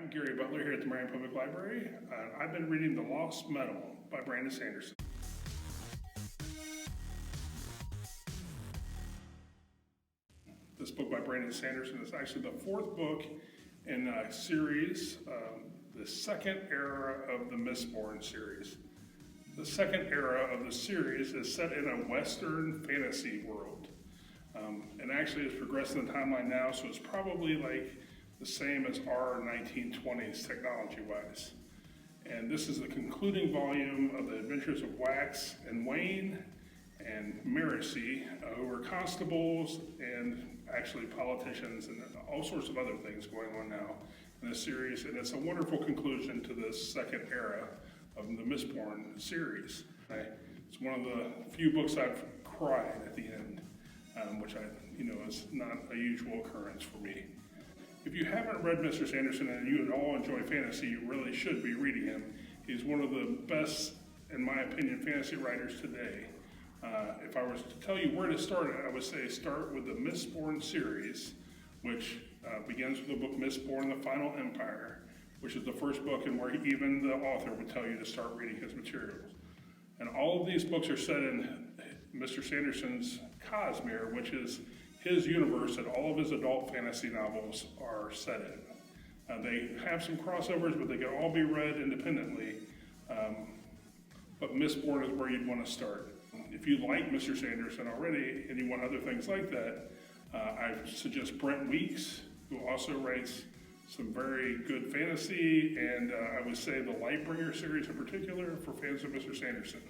I'm Gary Butler here at the Marion Public Library. I've been reading The Lost Metal by Brandon Sanderson. This book by Brandon Sanderson is actually the fourth book in a series, the second era of the Mistborn series. The second era of the series is set in a Western fantasy world. And actually it's progressed in the timeline now, so it's probably like the same as our 1920s technology-wise. And this is the concluding volume of the adventures of Wax and Wayne and Miracy, who were constables and actually politicians and all sorts of other things going on now in this series. And it's a wonderful conclusion to this second era of the Mistborn series. It's one of the few books I've cried at the end, which is not a usual occurrence for me. If you haven't read Mr. Sanderson and you at all enjoy fantasy, you really should be reading him. He's one of the best, in my opinion, fantasy writers today. If I was to tell you where to start, I would say start with the Mistborn series, which begins with the book Mistborn, The Final Empire, which is the first book and where even the author would tell you to start reading his materials. And all of these books are set in Mr. Sanderson's Cosmere, which is his universe that all of his adult fantasy novels are set in. They have some crossovers, but they can all be read independently. But Mistborn is where you'd want to start. If you like Mr. Sanderson already and you want other things like that, I suggest Brent Weeks, who also writes some very good fantasy, and I would say the Lightbringer series in particular for fans of Mr. Sanderson.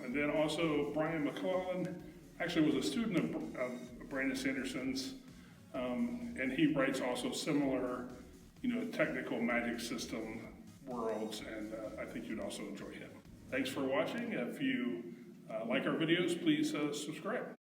And then also Brian McClellan actually was a student of Brandon Sanderson's, and he writes also similar, technical magic system worlds, and I think you'd also enjoy him. Thanks for watching. If you like our videos, please subscribe.